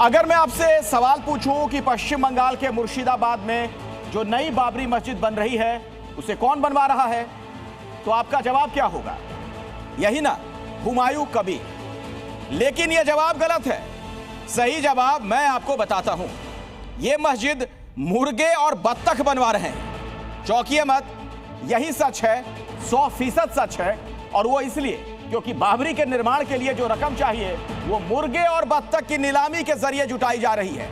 अगर मैं आपसे सवाल पूछूं कि पश्चिम बंगाल के मुर्शिदाबाद में जो नई बाबरी मस्जिद बन रही है उसे कौन बनवा रहा है, तो आपका जवाब क्या होगा? यही ना, हुमायूं कबीर। लेकिन यह जवाब गलत है। सही जवाब मैं आपको बताता हूं। यह मस्जिद मुर्गे और बत्तख बनवा रहे हैं। चौंकिए मत, यही सच है, 100% सच है। और वो इसलिए क्योंकि बाबरी के निर्माण के लिए जो रकम चाहिए वो मुर्गे और बत्तख की नीलामी के जरिए जुटाई जा रही है।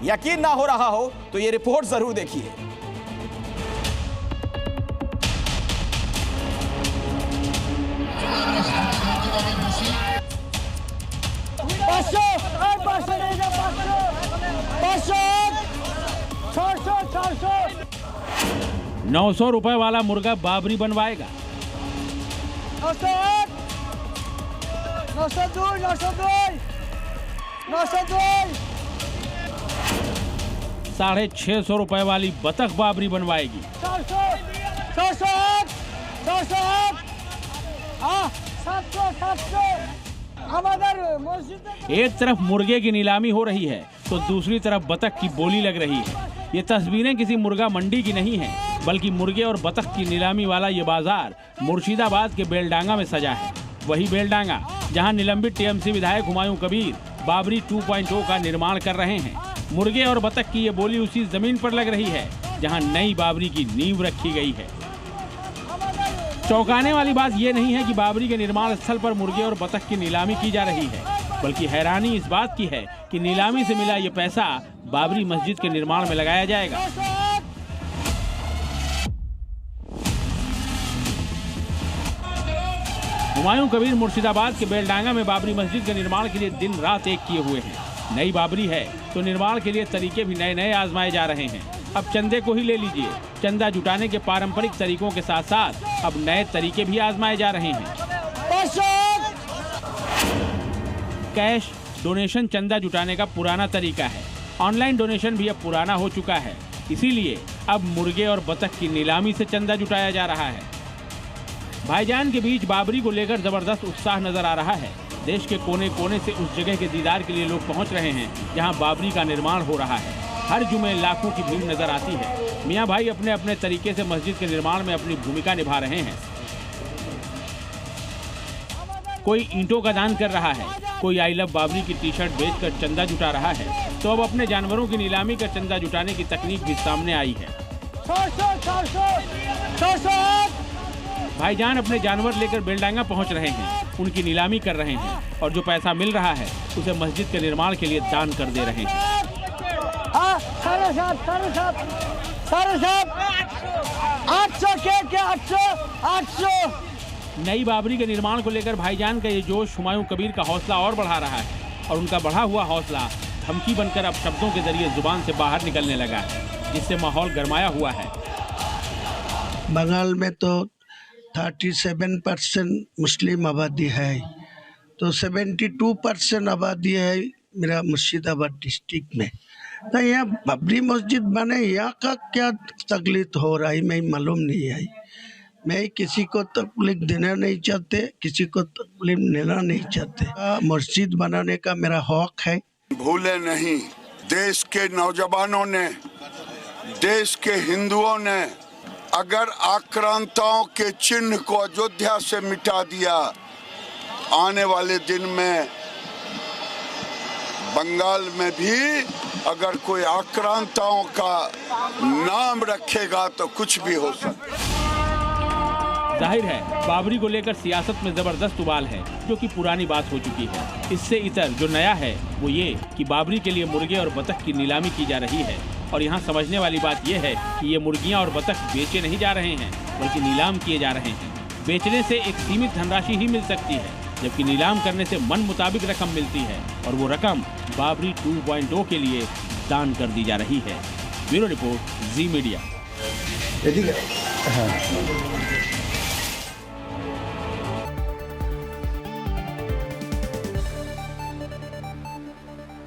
यकीन ना हो रहा हो तो ये रिपोर्ट जरूर देखिए। ₹900 वाला मुर्गा बाबरी बनवाएगा। 650 वाली बतख बाबरी बनवाएगी। 700 एक तरफ मुर्गे की नीलामी हो रही है तो दूसरी तरफ बतख की बोली लग रही है। ये तस्वीरें किसी मुर्गा मंडी की नहीं है, बल्कि मुर्गे और बतख की नीलामी वाला ये बाजार मुर्शिदाबाद के बेलडांगा में सजा है। वही बेलडांगा जहां निलंबित टीएमसी विधायक हुमायूं कबीर बाबरी 2.0 का निर्माण कर रहे हैं। मुर्गे और बतख की ये बोली उसी जमीन पर लग रही है जहां नई बाबरी की नींव रखी गई है। चौंकाने वाली बात यह नहीं है कि बाबरी के निर्माण स्थल पर मुर्गे और बतख की नीलामी की जा रही है, बल्कि हैरानी इस बात की है कि नीलामी से मिला ये पैसा बाबरी मस्जिद के निर्माण में लगाया जाएगा। हुमायूं कबीर मुर्शिदाबाद के बेलडांगा में बाबरी मस्जिद के निर्माण के लिए दिन रात एक किए हुए हैं। नई बाबरी है तो निर्माण के लिए तरीके भी नए नए आजमाए जा रहे हैं। अब चंदे को ही ले लीजिए, चंदा जुटाने के पारंपरिक तरीकों के साथ साथ अब नए तरीके भी आजमाए जा रहे हैं। कैश डोनेशन चंदा जुटाने का पुराना तरीका है। ऑनलाइन डोनेशन भी अब पुराना हो चुका है, इसीलिए अब मुर्गे और बतख की नीलामी से चंदा जुटाया जा रहा है। भाईजान के बीच बाबरी को लेकर जबरदस्त उत्साह नजर आ रहा है। देश के कोने कोने से उस जगह के दीदार के लिए लोग पहुंच रहे हैं जहां बाबरी का निर्माण हो रहा है। हर जुमे लाखों की भीड़ नजर आती है। मियां भाई अपने अपने तरीके से मस्जिद के निर्माण में अपनी भूमिका निभा रहे हैं। कोई ईंटों का दान कर रहा है, कोई आई लव बाबरी की टी शर्ट बेचकर चंदा जुटा रहा है, तो अब अपने जानवरों की नीलामी कर चंदा जुटाने की तकनीक भी सामने आई है। भाईजान अपने जानवर लेकर बेलडांगा पहुंच रहे हैं, उनकी नीलामी कर रहे हैं और जो पैसा मिल रहा है उसे मस्जिद के निर्माण के लिए दान कर दे रहे हैं। 800 नई बाबरी के निर्माण को लेकर भाईजान का ये जोश हुमायूं कबीर का हौसला और बढ़ा रहा है और उनका बढ़ा हुआ हौसला धमकी बनकर अब शब्दों के जरिए जुबान से बाहर निकलने लगा है, जिससे माहौल गरमाया हुआ है। बंगाल में तो 37% मुस्लिम आबादी है, तो 72% आबादी है मेरा मुर्शिदाबाद डिस्ट्रिक्ट में। तो यहाँ बाबरी मस्जिद बने, यहाँ का क्या तकलीफ हो रहा है मैं मालूम नहीं है। मैं किसी को तकलीफ देना नहीं चाहते, किसी को तकलीफ लेना नहीं चाहते। मस्जिद बनाने का मेरा हक है। भूले नहीं, देश के नौजवानों ने, देश के हिंदुओं ने अगर आक्रांताओं के चिन्ह को अयोध्या से मिटा दिया, आने वाले दिन में बंगाल में भी अगर कोई आक्रांताओं का नाम रखेगा तो कुछ भी हो सकता है। जाहिर है बाबरी को लेकर सियासत में जबरदस्त उबाल है, जो कि पुरानी बात हो चुकी है। इससे इतर जो नया है वो ये कि बाबरी के लिए मुर्गे और बतख की नीलामी की जा रही है। और यहाँ समझने वाली बात यह है कि ये मुर्गियाँ और बतख बेचे नहीं जा रहे हैं, बल्कि नीलाम किए जा रहे हैं। बेचने से एक सीमित धनराशि ही मिल सकती है, जबकि नीलाम करने से मन मुताबिक रकम मिलती है और वो रकम बाबरी 2.0 के लिए दान कर दी जा रही है। ब्यूरो रिपोर्ट, जी मीडिया।